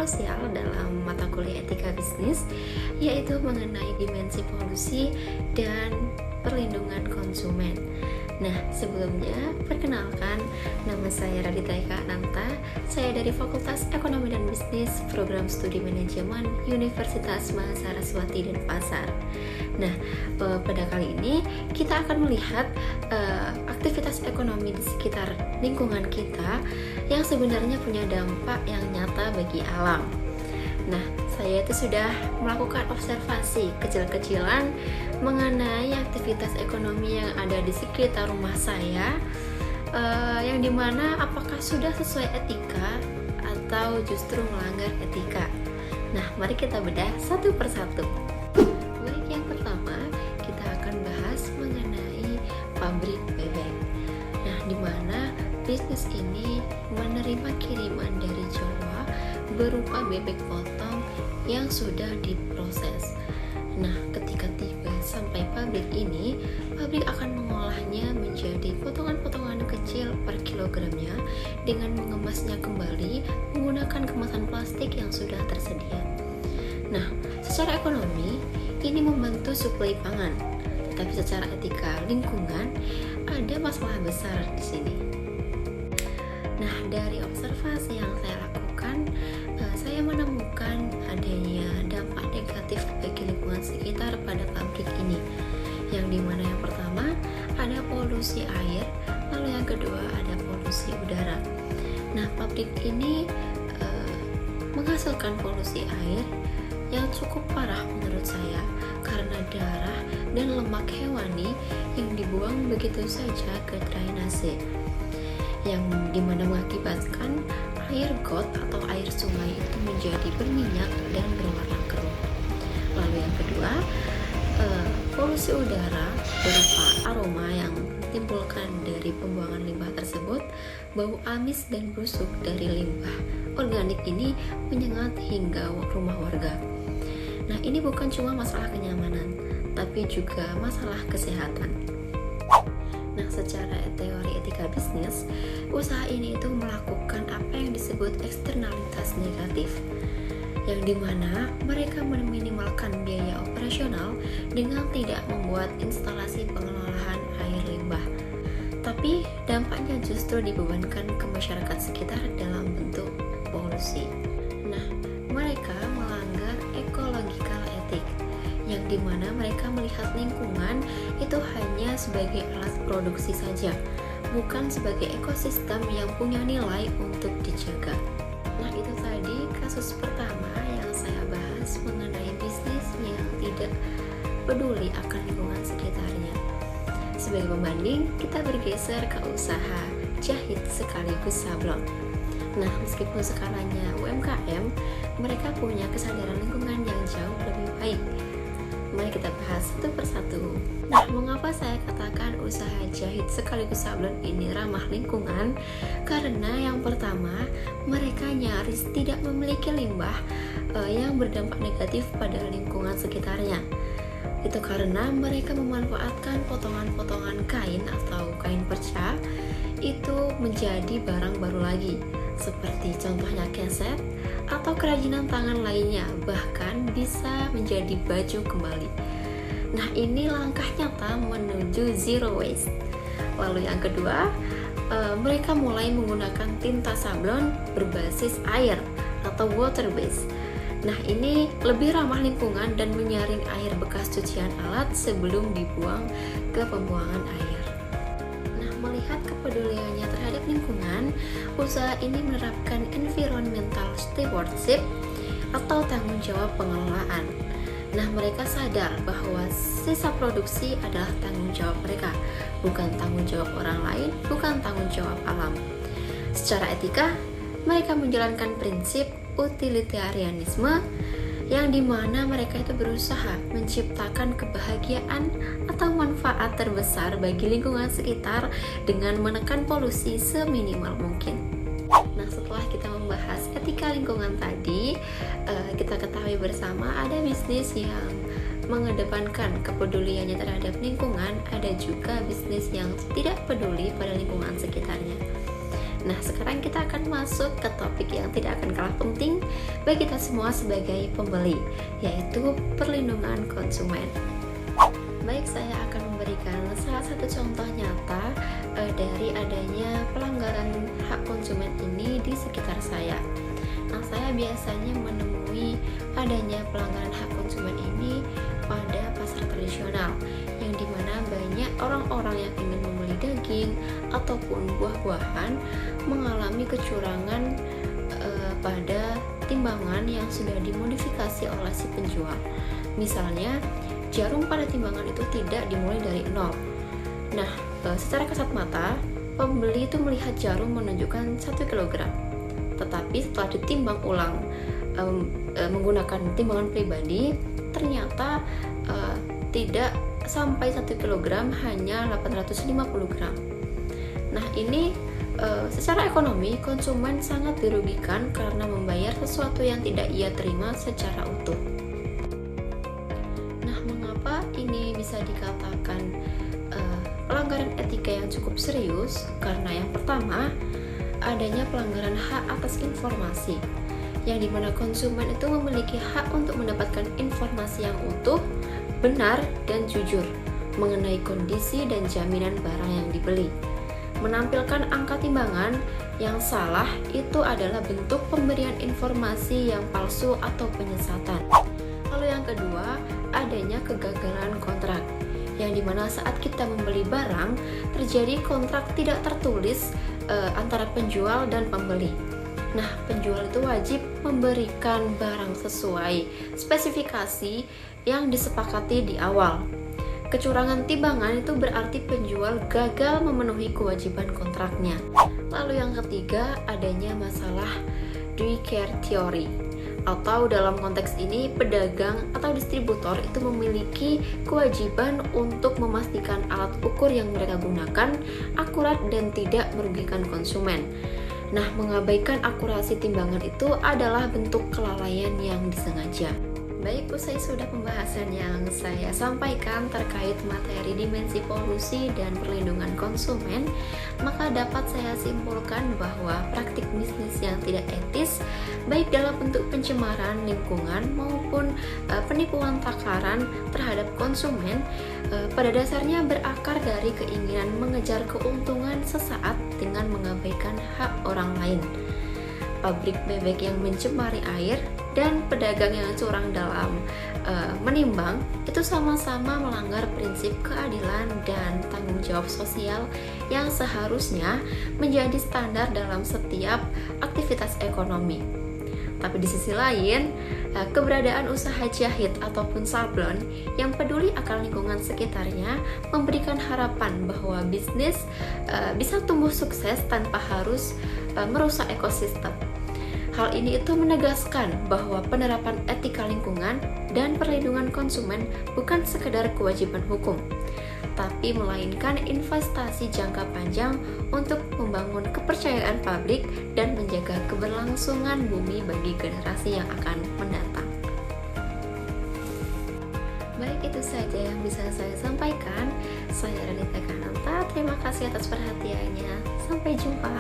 krusial dalam mata kuliah etika bisnis, yaitu mengenai dimensi polusi dan perlindungan konsumen. Nah, sebelumnya perkenalkan, nama saya Radita Eka Ananta. Saya dari Fakultas Ekonomi dan Bisnis, Program Studi Manajemen Universitas Mahasaraswati Denpasar. Nah, pada kali ini kita akan melihat aktivitas ekonomi di sekitar lingkungan kita yang sebenarnya punya dampak yang nyata bagi alam. Nah, saya itu sudah melakukan observasi kecil-kecilan mengenai aktivitas ekonomi yang ada di sekitar rumah saya, yang dimana apakah sudah sesuai etika atau justru melanggar etika. Nah, mari kita bedah satu persatu. Baik, yang pertama kita akan bahas mengenai pabrik bebek. Nah, dimana bisnis ini menerima kiriman dari Jawa berupa bebek potong yang sudah diproses. Nah, ketika tiba sampai pabrik ini, pabrik akan mengolahnya menjadi potongan-potongan kecil per kilogramnya dengan mengemasnya kembali menggunakan kemasan plastik yang sudah tersedia. Nah, secara ekonomi ini membantu suplai pangan, tetapi secara etika lingkungan ada masalah besar di sini. Nah, dari observasi yang saya lakukan, saya menemukan adanya dampak negatif bagi lingkungan sekitar pada pabrik ini, yang dimana yang pertama ada polusi air, lalu yang kedua ada polusi udara. Nah, pabrik ini menghasilkan polusi air yang cukup parah menurut saya, karena darah dan lemak hewani yang dibuang begitu saja ke drainase, yang dimana mengakibatkan air got atau air sungai itu menjadi berminyak dan berwarna keruh. Lalu yang kedua, polusi udara berupa aroma yang ditimbulkan dari pembuangan limbah tersebut. Bau amis dan busuk dari limbah organik ini menyengat hingga rumah warga. Nah, ini bukan cuma masalah kenyamanan, tapi juga masalah kesehatan. Nah, secara teori etika bisnis, usaha ini itu melakukan apa yang disebut eksternalitas negatif, yang dimana mereka meminimalkan biaya operasional dengan tidak membuat instalasi pengelolaan air limbah. Tapi dampaknya justru dibebankan ke masyarakat sekitar dalam bentuk polusi. Nah, mereka melanggar ecological ethic, yang dimana mereka melihat lingkungan itu hanya sebagai alat produksi saja, bukan sebagai ekosistem yang punya nilai untuk dijaga. Nah, itu tadi kasus pertama yang saya bahas mengenai bisnis yang tidak peduli akan lingkungan sekitarnya. Sebagai pembanding, kita bergeser ke usaha jahit sekaligus sablon. Nah, meskipun skalanya UMKM, mereka punya kesadaran lingkungan yang jauh lebih baik. Mari kita bahas satu persatu. Nah, mengapa saya katakan usaha jahit sekaligus sablon ini ramah lingkungan? Karena yang pertama, mereka nyaris tidak memiliki limbah yang berdampak negatif pada lingkungan sekitarnya. Itu karena mereka memanfaatkan potongan-potongan kain atau kain perca itu menjadi barang baru lagi, seperti contohnya keset atau kerajinan tangan lainnya, bahkan bisa menjadi baju kembali. Nah, ini langkah nyata menuju zero waste. Lalu yang kedua, mereka mulai menggunakan tinta sablon berbasis air atau water based. Nah, ini lebih ramah lingkungan dan menyaring air bekas cucian alat sebelum dibuang ke pembuangan air. Nah, melihat kepeduliannya terhadap lingkungan, usaha ini menerapkan environmental stewardship atau tanggung jawab pengelolaan. Nah, mereka sadar bahwa sisa produksi adalah tanggung jawab mereka, bukan tanggung jawab orang lain, bukan tanggung jawab alam. Secara etika, mereka menjalankan prinsip utilitarianisme, yang dimana mereka itu berusaha menciptakan kebahagiaan atau manfaat terbesar bagi lingkungan sekitar dengan menekan polusi seminimal mungkin. Nah, setelah kita membahas etika lingkungan tadi, kita ketahui bersama ada bisnis yang mengedepankan kepeduliannya terhadap lingkungan, ada juga bisnis yang tidak peduli pada lingkungan sekitarnya. Nah, sekarang kita akan masuk ke topik yang tidak akan kalah penting bagi kita semua sebagai pembeli, yaitu perlindungan konsumen. Baik, saya akan memberikan salah satu contoh nyata dari adanya pelanggaran hak konsumen ini di sekitar saya. Nah, saya biasanya menemui adanya pelanggaran hak konsumen ini pada pasar tradisional, yang dimana banyak orang-orang yang ingin membeli daging ataupun buah-buahan mengalami kecurangan pada timbangan yang sudah dimodifikasi oleh si penjual. Misalnya, jarum pada timbangan itu tidak dimulai dari 0. Nah, secara kasat mata, pembeli itu melihat jarum menunjukkan 1 kg. Tetapi setelah ditimbang ulang menggunakan timbangan pribadi, ternyata tidak sampai 1 kg, hanya 850 gram. Nah, ini secara ekonomi konsumen sangat dirugikan karena membayar sesuatu yang tidak ia terima secara utuh. Nah, mengapa ini bisa dikatakan pelanggaran etika yang cukup serius? Karena yang pertama, adanya pelanggaran hak atas informasi, yang dimana konsumen itu memiliki hak untuk mendapatkan informasi yang utuh, benar, dan jujur mengenai kondisi dan jaminan barang yang dibeli. Menampilkan angka timbangan yang salah itu adalah bentuk pemberian informasi yang palsu atau penyesatan. Lalu yang kedua, adanya kegagalan kontrak, yang dimana saat kita membeli barang terjadi kontrak tidak tertulis antara penjual dan pembeli. Nah, penjual itu wajib memberikan barang sesuai spesifikasi yang disepakati di awal. Kecurangan timbangan itu berarti penjual gagal memenuhi kewajiban kontraknya. Lalu yang ketiga, adanya masalah duty care theory, atau dalam konteks ini pedagang atau distributor itu memiliki kewajiban untuk memastikan alat ukur yang mereka gunakan akurat dan tidak merugikan konsumen. Nah, mengabaikan akurasi timbangan itu adalah bentuk kelalaian yang disengaja. Baik, usai sudah pembahasan yang saya sampaikan terkait materi dimensi polusi dan perlindungan konsumen, maka dapat saya simpulkan bahwa praktik bisnis yang tidak etis, baik dalam bentuk pencemaran lingkungan maupun penipuan takaran terhadap konsumen, pada dasarnya berakar dari keinginan mengejar keuntungan sesaat dengan mengabaikan hak orang lain. Pabrik bebek yang mencemari air dan pedagang yang curang dalam menimbang itu sama-sama melanggar prinsip keadilan dan tanggung jawab sosial yang seharusnya menjadi standar dalam setiap aktivitas ekonomi. Tapi di sisi lain, keberadaan usaha jahit ataupun sablon yang peduli akan lingkungan sekitarnya memberikan harapan bahwa bisnis bisa tumbuh sukses tanpa harus merusak ekosistem. Hal ini itu menegaskan bahwa penerapan etika lingkungan dan perlindungan konsumen bukan sekedar kewajiban hukum, tapi melainkan investasi jangka panjang untuk membangun kepercayaan publik dan menjaga keberlangsungan bumi bagi generasi yang akan mendatang. Baik, itu saja yang bisa saya sampaikan. Saya Renita Kananta, terima kasih atas perhatiannya. Sampai jumpa.